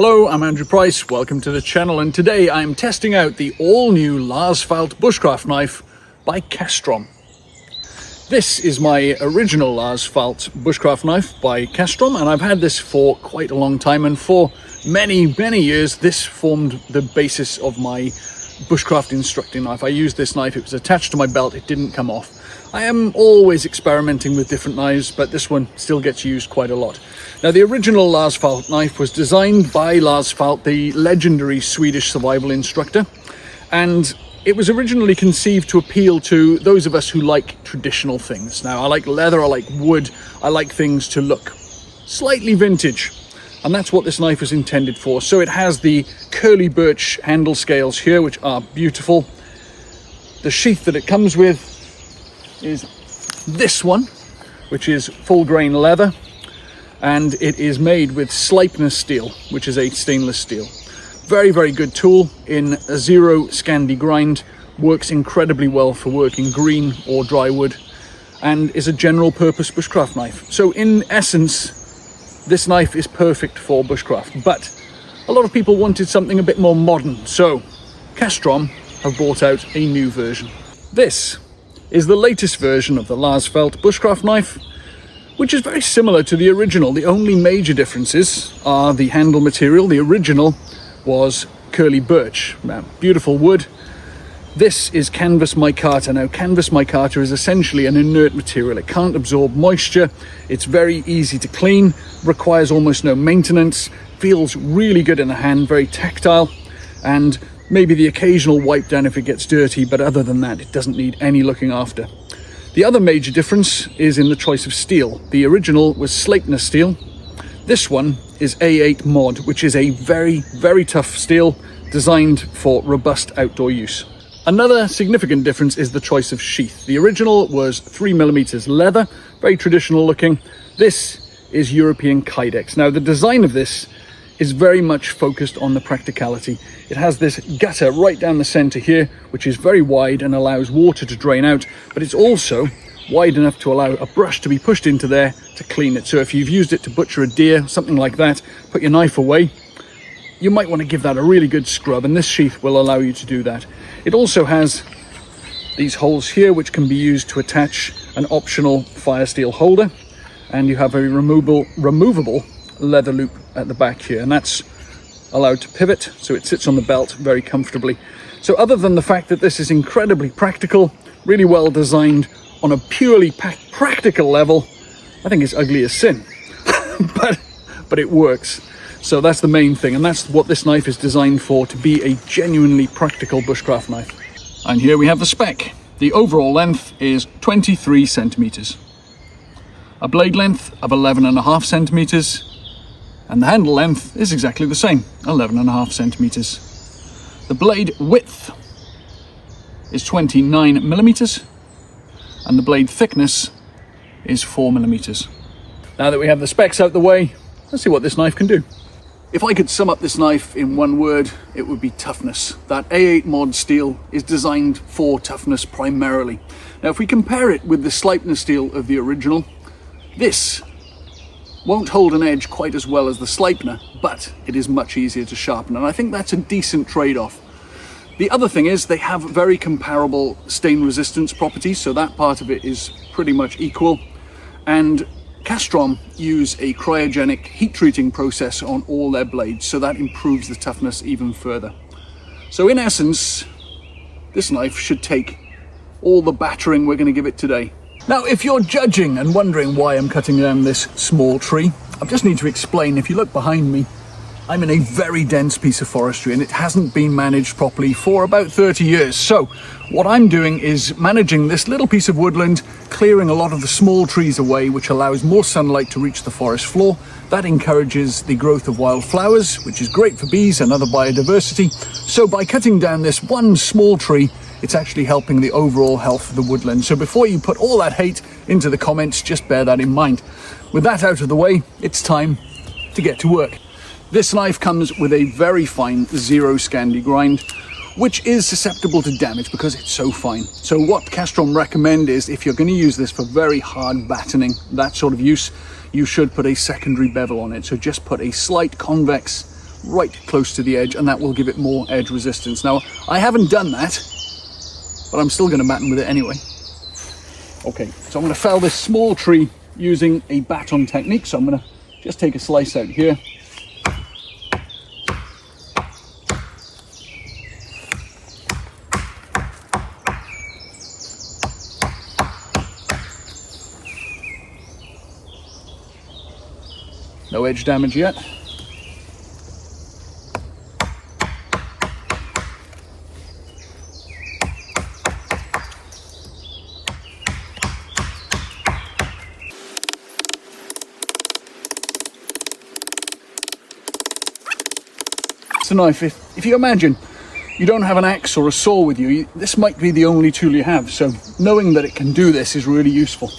Hello, I'm Andrew Price, welcome to the channel, and today I'm testing out the all-new Lars Fält bushcraft knife by Casstrom. This is my original Lars Fält bushcraft knife by Casstrom, and I've had this for quite a long time, and for many years this formed the basis of my bushcraft instructing knife. I used this knife, it was attached to my belt, it didn't come off. I am always experimenting with different knives, but this one still gets used quite a lot. Now, the original Lars Fält knife was designed by Lars Fält, the legendary Swedish survival instructor, and it was originally conceived to appeal to those of us who like traditional things. Now, I like leather, I like wood, I like things to look slightly vintage, and that's what this knife is intended for. So it has the curly birch handle scales here, which are beautiful. The sheath that it comes with is this one, which is full grain leather, and it is made with Toughness steel, which is a stainless steel. Very good tool in a zero Scandi grind, works incredibly well for working green or dry wood, and is a general purpose bushcraft knife. So in essence, this knife is perfect for bushcraft, but a lot of people wanted something a bit more modern, so Casstrom have brought out a new version. This is the latest version of the Lars Fält bushcraft knife, which is very similar to the original. The only major differences are the handle material. The original was curly birch, beautiful wood. This is Canvas Micarta. Now, Canvas Micarta is essentially an inert material. It can't absorb moisture. It's very easy to clean, requires almost no maintenance, feels really good in the hand, very tactile, and maybe the occasional wipe down if it gets dirty, but other than that, it doesn't need any looking after. The other major difference is in the choice of steel. The original was Toughness steel. This one is A8 mod, which is a very tough steel designed for robust outdoor use. Another significant difference is the choice of sheath. The original was 3mm leather, very traditional looking. This is European Kydex. Now, the design of this is very much focused on the practicality. It has this gutter right down the center here, which is very wide and allows water to drain out, but it's also wide enough to allow a brush to be pushed into there to clean it. So if you've used it to butcher a deer, something like that, put your knife away, you might want to give that a really good scrub, and this sheath will allow you to do that. It also has these holes here, which can be used to attach an optional fire steel holder, and you have a removable leather loop at the back here, and that's allowed to pivot, so it sits on the belt very comfortably. So other than the fact that this is incredibly practical, really well designed on a purely practical level, I think it's ugly as sin, but it works. So that's the main thing, and that's what this knife is designed for, to be a genuinely practical bushcraft knife. And here we have the spec. The overall length is 23 centimeters, a blade length of 11.5 centimeters, and the handle length is exactly the same, 11.5 centimeters. The blade width is 29mm, and the blade thickness is 4mm. Now that we have the specs out the way, let's see what this knife can do. If I could sum up this knife in one word, it would be toughness. That A8 mod steel is designed for toughness primarily. Now, if we compare it with the Toughness steel of the original, this won't hold an edge quite as well as the Sleipner, but it is much easier to sharpen, and I think that's a decent trade-off. The other thing is they have very comparable stain resistance properties, so that part of it is pretty much equal, and Casstrom use a cryogenic heat treating process on all their blades, so that improves the toughness even further. So in essence, this knife should take all the battering we're going to give it today. Now, if you're judging and wondering why I'm cutting down this small tree, I just need to explain. If you look behind me, I'm in a very dense piece of forestry, and it hasn't been managed properly for about 30 years. So what I'm doing is managing this little piece of woodland, clearing a lot of the small trees away, which allows more sunlight to reach the forest floor. That encourages the growth of wildflowers, which is great for bees and other biodiversity. So by cutting down this one small tree, it's actually helping the overall health of the woodland. So before you put all that hate into the comments, just bear that in mind. With that out of the way, it's time to get to work. This knife comes with a very fine zero Scandi grind, which is susceptible to damage because it's so fine. So what Casstrom recommend is, if you're going to use this for very hard batoning, that sort of use, you should put a secondary bevel on it. So just put a slight convex right close to the edge, and that will give it more edge resistance. Now, I haven't done that, but I'm still going to batten with it anyway. Okay, so I'm going to fell this small tree using a baton technique. So I'm going to just take a slice out here. No edge damage yet. It's a knife. If you imagine you don't have an axe or a saw with you, this might be the only tool you have. So knowing that it can do this is really useful.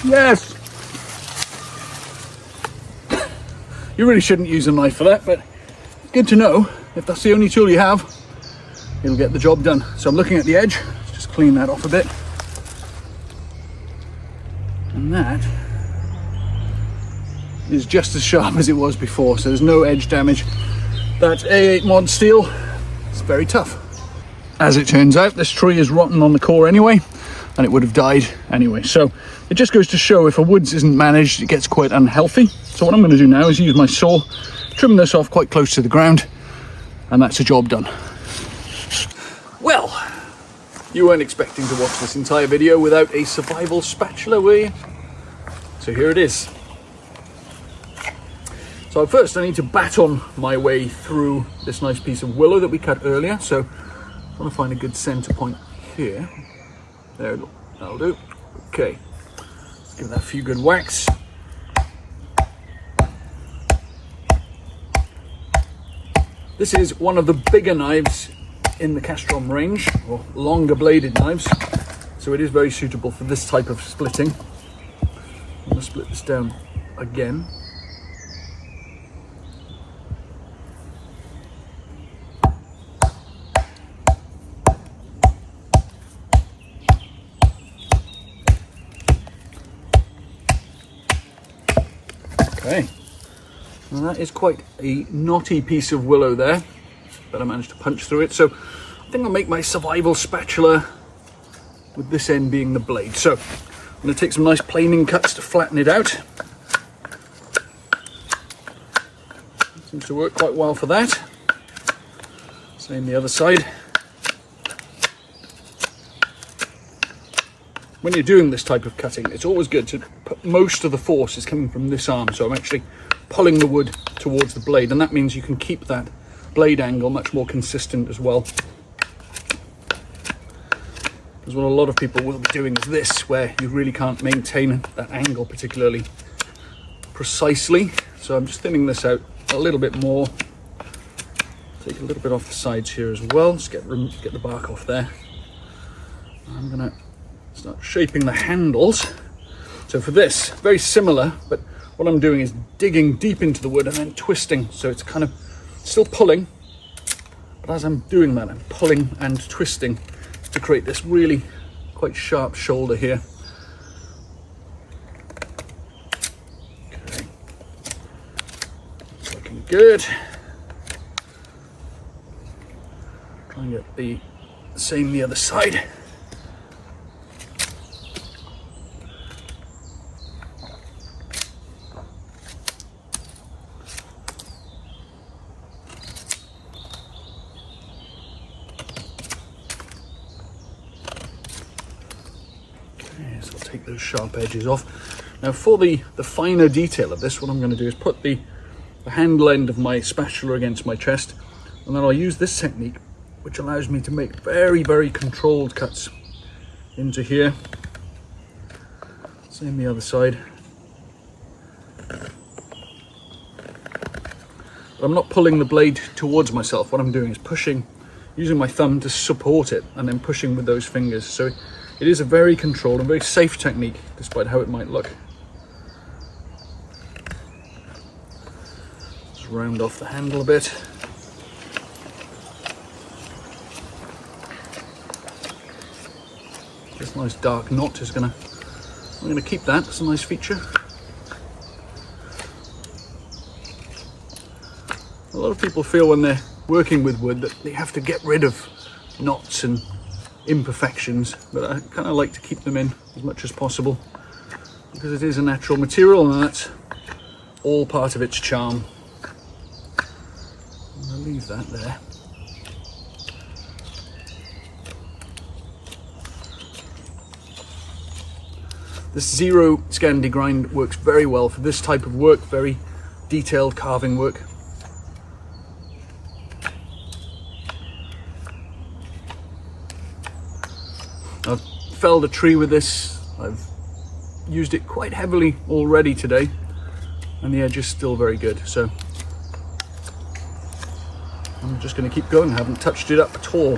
Yes! You really shouldn't use a knife for that, but good to know. If that's the only tool you have, it'll get the job done. So I'm looking at the edge, just clean that off a bit. And that is just as sharp as it was before, so there's no edge damage. That A8 mod steel is very tough. As it turns out, this tree is rotten on the core anyway, and it would have died anyway. So it just goes to show if a woods isn't managed, it gets quite unhealthy. So what I'm going to do now is use my saw, trim this off quite close to the ground, and that's the job done. Well, you weren't expecting to watch this entire video without a survival spatula, were you? So here it is. So first I need to baton my way through this nice piece of willow that we cut earlier. So I want to find a good center point here. There, that'll do. Okay, let's give that a few good whacks. This is one of the bigger knives in the Casstrom range, or longer bladed knives, so it is very suitable for this type of splitting. I'm going to split this down again. Okay, and that is quite a knotty piece of willow there, but I managed to punch through it. So I think I'll make my survival spatula with this end being the blade. So I'm going to take some nice planing cuts to flatten it out. Seems to work quite well for that. Same the other side. When you're doing this type of cutting, it's always good to put most of the force is coming from this arm. So I'm actually pulling the wood towards the blade, and that means you can keep that blade angle much more consistent as well. Because what a lot of people will be doing is this, where you really can't maintain that angle particularly precisely. So I'm just thinning this out a little bit more. Take a little bit off the sides here as well. Just get the bark off there. I'm gonna start shaping the handles. So for this, very similar, but what I'm doing is digging deep into the wood and then twisting. So it's kind of still pulling, but as I'm doing that, I'm pulling and twisting to create this really quite sharp shoulder here. Okay, it's looking good. Try and get the same the other side. take those sharp edges off. Now for the finer detail of this, what I'm going to do is put the handle end of my spatula against my chest, and then I'll use this technique, which allows me to make very, very controlled cuts into here. Same the other side. But I'm not pulling the blade towards myself. What I'm doing is pushing, using my thumb to support it, and then pushing with those fingers. So it is a very controlled and very safe technique, despite how it might look. Just round off the handle a bit. This nice dark knot is I'm gonna keep that. It's a nice feature. A lot of people feel when they're working with wood that they have to get rid of knots and imperfections, but I kind of like to keep them in as much as possible because it is a natural material and that's all part of its charm. I'm gonna leave that there. This zero Scandi grind works very well for this type of work, very detailed carving work. I've felled a tree with this. I've used it quite heavily already today, and the edge is still very good. So I'm just going to keep going. I haven't touched it up at all.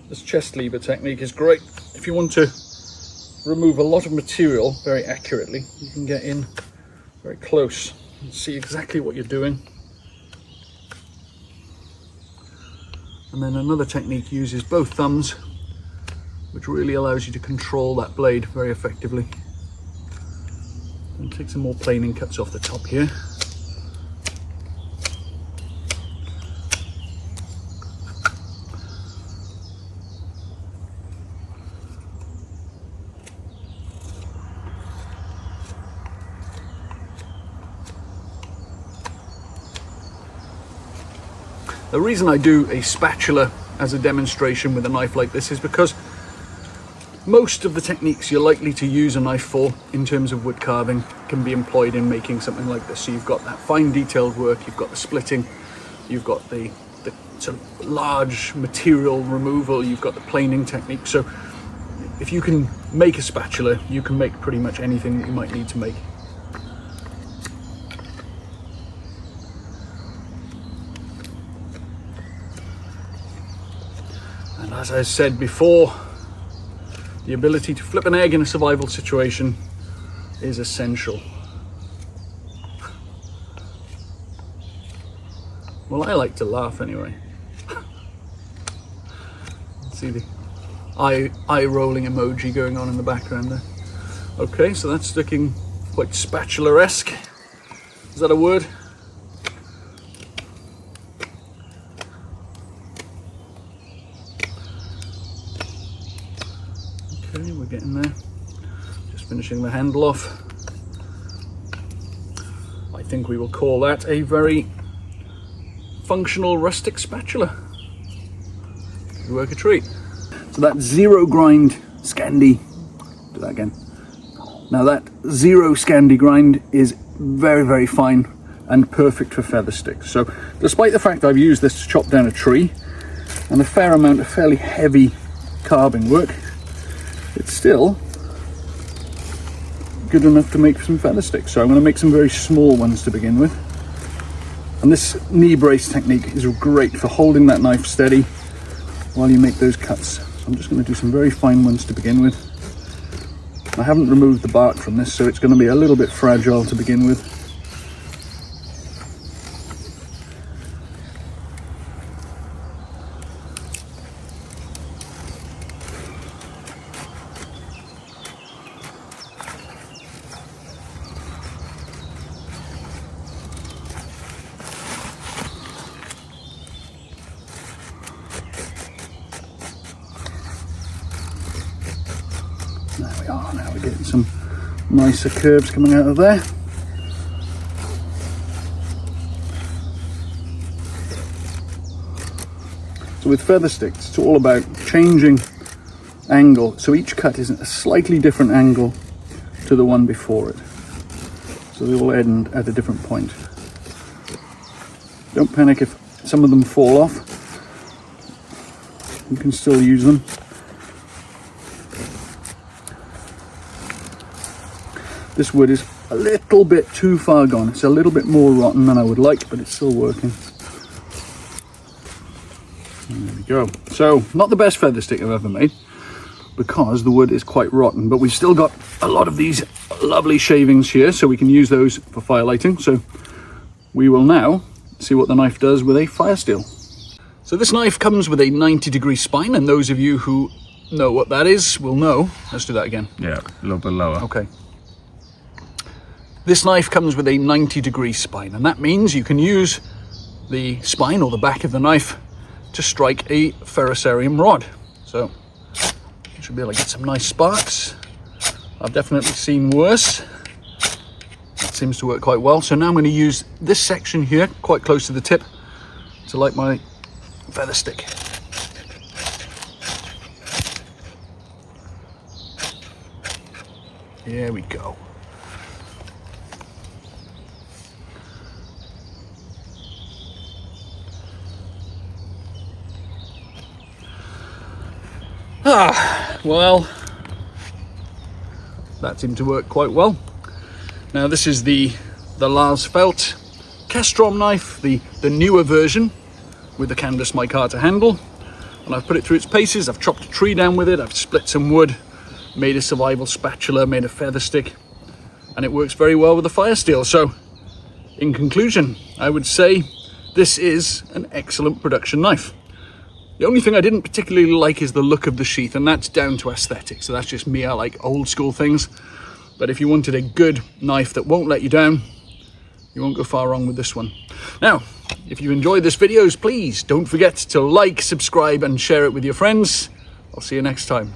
This chest lever technique is great. If you want to remove a lot of material very accurately, you can get in very close and see exactly what you're doing. And then another technique uses both thumbs, which really allows you to control that blade very effectively. And take some more planing cuts off the top here. The reason I do a spatula as a demonstration with a knife like this is because most of the techniques you're likely to use a knife for in terms of wood carving can be employed in making something like this. So you've got that fine detailed work, you've got the splitting, you've got the sort of large material removal, you've got the planing technique. So if you can make a spatula, you can make pretty much anything that you might need to make. And as I said before, the ability to flip an egg in a survival situation is essential. Well, I like to laugh anyway. See the eye rolling emoji going on in the background there. Okay, so that's looking quite spatula-esque. Is that a word? Okay, we're getting there. Just finishing the handle off. I think we will call that a very functional rustic spatula. Could work a treat. So that zero grind Scandi, do that again. Now that zero Scandi grind is very, very fine and perfect for feather sticks. So despite the fact I've used this to chop down a tree and a fair amount of fairly heavy carving work, it's still good enough to make some feather sticks. So I'm going to make some very small ones to begin with. And this knee brace technique is great for holding that knife steady while you make those cuts. So I'm just going to do some very fine ones to begin with. I haven't removed the bark from this, so it's going to be a little bit fragile to begin with. we are. Now we're getting some nicer curves coming out of there. So with feather sticks, it's all about changing angle. So each cut is a slightly different angle to the one before it. So they all end at a different point. Don't panic if some of them fall off. You can still use them. This wood is a little bit too far gone. It's a little bit more rotten than I would like, but it's still working. And there we go. So, not the best feather stick I've ever made, because the wood is quite rotten, but we've still got a lot of these lovely shavings here, so we can use those for fire lighting. So we will now see what the knife does with a fire steel. So this knife comes with a 90-degree spine, and those of you who know what that is will know. Let's do that again. Yeah, a little bit lower. Okay. This knife comes with a 90-degree spine, and that means you can use the spine or the back of the knife to strike a ferrocerium rod. So you should be able to get some nice sparks. I've definitely seen worse. That seems to work quite well. So now I'm going to use this section here, quite close to the tip, to light my feather stick. Here we go. Well, that seemed to work quite well. Now this is the Lars Fält Casstrom knife, the newer version with the Canvas Micarta handle, and I've put it through its paces. I've chopped a tree down with it, I've split some wood, made a survival spatula, made a feather stick, and it works very well with the fire steel. So in conclusion, I would say this is an excellent production knife. The only thing I didn't particularly like is the look of the sheath, and that's down to aesthetics. So that's just me. I like old school things. But if you wanted a good knife that won't let you down, you won't go far wrong with this one. Now, if you enjoyed this video, please don't forget to like, subscribe, and share it with your friends. I'll see you next time.